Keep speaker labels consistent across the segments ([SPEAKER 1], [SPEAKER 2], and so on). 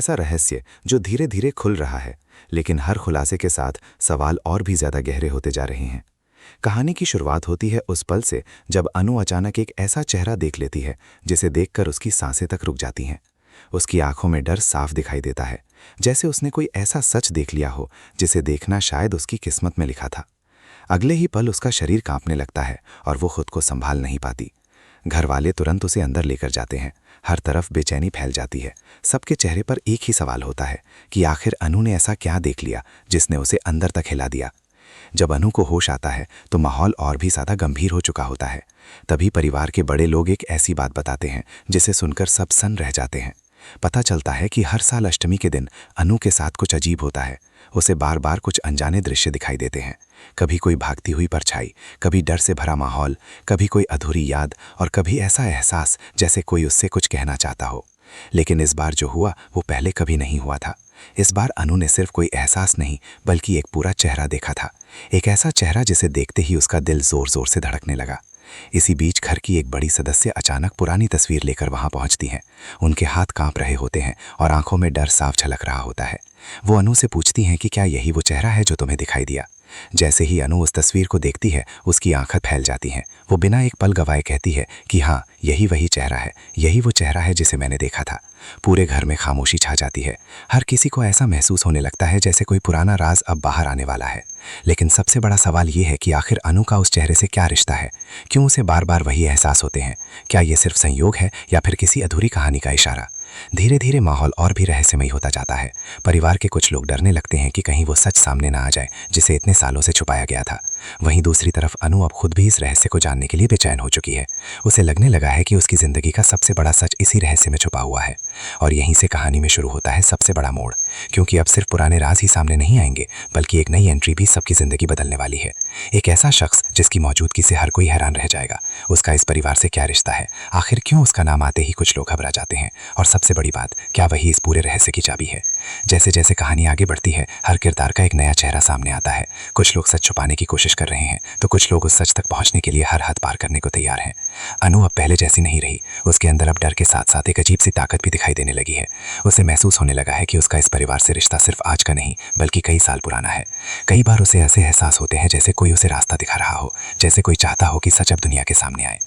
[SPEAKER 1] ऐसा रहस्य जो धीरे धीरे खुल रहा है, लेकिन हर खुलासे के साथ सवाल और भी ज्यादा गहरे होते जा रहे हैं। कहानी की शुरुआत होती है उस पल से जब अनु अचानक एक ऐसा चेहरा देख लेती है जिसे देखकर उसकी सांसें तक रुक जाती हैं। उसकी आंखों में डर साफ दिखाई देता है, जैसे उसने कोई ऐसा सच देख लिया हो जिसे देखना शायद उसकी किस्मत में लिखा था। अगले ही पल उसका शरीर कांपने लगता है और वो खुद को संभाल नहीं पाती। घर वाले तुरंत उसे अंदर लेकर जाते हैं। हर तरफ बेचैनी फैल जाती है। सबके चेहरे पर एक ही सवाल होता है कि आखिर अनु ने ऐसा क्या देख लिया जिसने उसे अंदर तक हिला दिया। जब अनु को होश आता है तो माहौल और भी ज्यादा गंभीर हो चुका होता है। तभी परिवार के बड़े लोग एक ऐसी बात बताते हैं जिसे सुनकर सब सन्न रह जाते हैं। पता चलता है कि हर साल अष्टमी के दिन अनु के साथ कुछ अजीब होता है। उसे बार बार कुछ अनजाने दृश्य दिखाई देते हैं। कभी कोई भागती हुई परछाई, कभी डर से भरा माहौल, कभी कोई अधूरी याद और कभी ऐसा एहसास जैसे कोई उससे कुछ कहना चाहता हो। लेकिन इस बार जो हुआ वो पहले कभी नहीं हुआ था। इस बार अनु ने सिर्फ कोई एहसास नहीं बल्कि एक पूरा चेहरा देखा था। एक ऐसा चेहरा जिसे देखते ही उसका दिल जोर जोर से धड़कने लगा। इसी बीच घर की एक बड़ी सदस्य अचानक पुरानी तस्वीर लेकर वहां पहुंचती हैं। उनके हाथ कांप रहे होते हैं और आंखों में डर साफ झलक रहा होता है। वो अनु से पूछती हैं कि क्या यही वो चेहरा है जो तुम्हें दिखाई दिया। जैसे ही अनु उस तस्वीर को देखती है उसकी आंखें फैल जाती हैं। वो बिना एक पल गवाए कहती है कि हाँ, यही वही चेहरा है, यही वो चेहरा है जिसे मैंने देखा था। पूरे घर में खामोशी छा जाती है। हर किसी को ऐसा महसूस होने लगता है जैसे कोई पुराना राज अब बाहर आने वाला है। लेकिन सबसे बड़ा सवाल ये है कि आखिर अनु का उस चेहरे से क्या रिश्ता है। क्यों उसे बार बार वही एहसास होते हैं। क्या ये सिर्फ संयोग है या फिर किसी अधूरी कहानी का इशारा। धीरे धीरे माहौल और भी रहस्यमयी होता जाता है। परिवार के कुछ लोग डरने लगते हैं कि कहीं वो सच सामने ना आ जाए जिसे इतने सालों से छुपाया गया था। वहीं दूसरी तरफ अनु अब खुद भी इस रहस्य को जानने के लिए बेचैन हो चुकी है। उसे लगने लगा है कि उसकी जिंदगी का सबसे बड़ा सच इसी रहस्य में छुपा हुआ है। और यहीं से कहानी में शुरू होता है सबसे बड़ा मोड़, क्योंकि अब सिर्फ पुराने राज ही सामने नहीं आएंगे बल्कि एक नई एंट्री भी सबकी जिंदगी बदलने वाली है। एक ऐसा शख्स जिसकी मौजूदगी से हर कोई हैरान रह जाएगा। उसका इस परिवार से क्या रिश्ता है, आखिर क्यों उसका नाम आते ही कुछ लोग घबरा जाते हैं, और सबसे बड़ी बात, क्या वही इस पूरे रहस्य की चाबी है। जैसे जैसे कहानी आगे बढ़ती है हर किरदार का एक नया चेहरा सामने आता है। कुछ लोग सच छुपाने की कोशिश कर रहे हैं तो कुछ लोग उस सच तक पहुंचने के लिए हर हद पार करने को तैयार हैं। अनु अब पहले जैसी नहीं रही। उसके अंदर अब डर के साथ साथ एक अजीब सी ताकत भी दिखाई देने लगी है। उसे महसूस होने लगा है कि उसका इस परिवार से रिश्ता सिर्फ आज का नहीं बल्कि कई साल पुराना है। कई बार उसे ऐसे एहसास होते हैं जैसे कोई उसे रास्ता दिखा रहा हो, जैसे कोई चाहता हो कि सच अब दुनिया के सामने आए।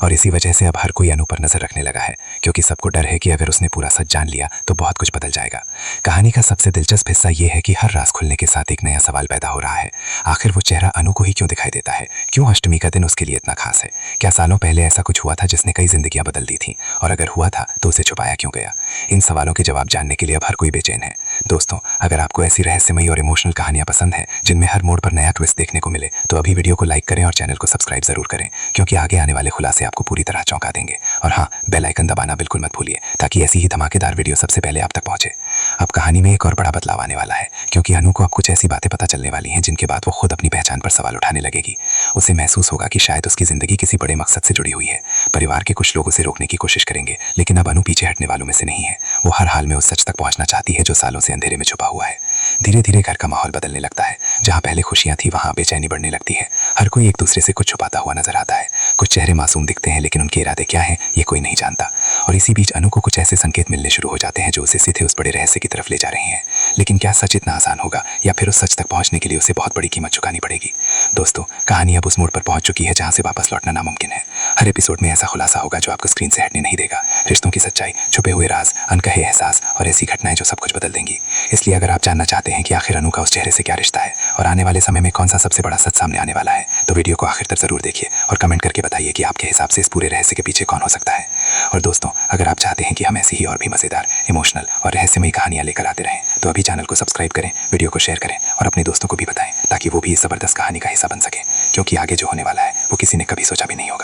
[SPEAKER 1] और इसी वजह से अब हर कोई अनु पर नजर रखने लगा है, क्योंकि सबको डर है कि अगर उसने पूरा सच जान लिया तो बहुत कुछ बदल जाएगा। कहानी का सबसे दिलचस्प हिस्सा यह है कि हर राज खुलने के साथ एक नया सवाल पैदा हो रहा है। आखिर वो चेहरा अनु को ही क्यों दिखाई देता है। क्यों अष्टमी का दिन उसके लिए इतना खास है। क्या सालों पहले ऐसा कुछ हुआ था जिसने कई जिंदगियां बदल दी थीं, और अगर हुआ था तो उसे छुपाया क्यों गया। इन सवालों के जवाब जानने के लिए अब हर कोई बेचैन है। दोस्तों, अगर आपको ऐसी रहस्यमयी और इमोशनल कहानियां पसंद हैं जिनमें हर मोड़ पर नया ट्विस्ट देखने को मिले तो अभी वीडियो को लाइक करें और चैनल को सब्सक्राइब जरूर करें, क्योंकि आगे आने वाले खुलासे आपको पूरी तरह चौंका देंगे। और हाँ, बेल आइकन दबाना बिल्कुल मत भूलिए ताकि ऐसी ही धमाकेदार वीडियो सबसे पहले आप तक पहुंचे। अब कहानी में एक और बड़ा बदलाव आने वाला है, क्योंकि अनु को अब कुछ ऐसी बातें पता चलने वाली हैं जिनके बाद वो खुद अपनी पहचान पर सवाल उठाने लगेगी। उसे महसूस होगा कि शायद उसकी जिंदगी किसी बड़े मकसद से जुड़ी हुई है। परिवार के कुछ लोग उसे रोकने की कोशिश करेंगे, लेकिन अब अनु पीछे हटने वालों में से नहीं है। वो हर हाल में उस सच तक पहुंचना चाहती है जो सालों से अंधेरे में छुपा हुआ है। धीरे धीरे घर का माहौल बदलने लगता है। जहां पहले खुशियां थी वहां बेचैनी बढ़ने लगती है। हर कोई एक दूसरे से कुछ छुपाता हुआ नजर आता है। कुछ चेहरे मासूम दिखते हैं लेकिन उनके इरादे क्या हैं ये कोई नहीं जानता। और इसी बीच अनु को कुछ ऐसे संकेत मिलने शुरू हो जाते हैं जो उसे सीधे उस बड़े रहस्य की तरफ ले जा रहे हैं। लेकिन क्या सच इतना आसान होगा, या फिर उस सच तक पहुंचने के लिए उसे बहुत बड़ी कीमत चुकानी पड़ेगी। दोस्तों, कहानी अब उस मोड़ पर पहुंच चुकी है जहां से वापस लौटना नामुमकिन है। हर एपिसोड में ऐसा खुलासा होगा जो आपको स्क्रीन से हटने नहीं देगा। रिश्तों की सच्चाई, छुपे हुए राज, अनकहे एहसास और ऐसी घटनाएं जो सब कुछ बदल देंगी। इसलिए अगर आप जानना चाहते हैं कि आखिर अनु का उस चेहरे से क्या रिश्ता है और आने वाले समय में कौन सा सबसे बड़ा सच सामने आने वाला है, तो वीडियो को आखिर तक जरूर देखिए और कमेंट करके बताइए कि आपके हिसाब से इस पूरे रहस्य के पीछे कौन हो सकता है। और दोस्तों, अगर आप चाहते हैं कि हम ऐसी ही और भी मजेदार, इमोशनल और रहस्यमयी कहानियां लेकर आते रहें तो अभी चैनल को सब्सक्राइब करें, वीडियो को शेयर करें और अपने दोस्तों को भी बताएं ताकि वो भी इस जबरदस्त कहानी का हिस्सा बन सके, क्योंकि आगे जो होने वाला है वो किसी ने कभी सोचा भी नहीं होगा।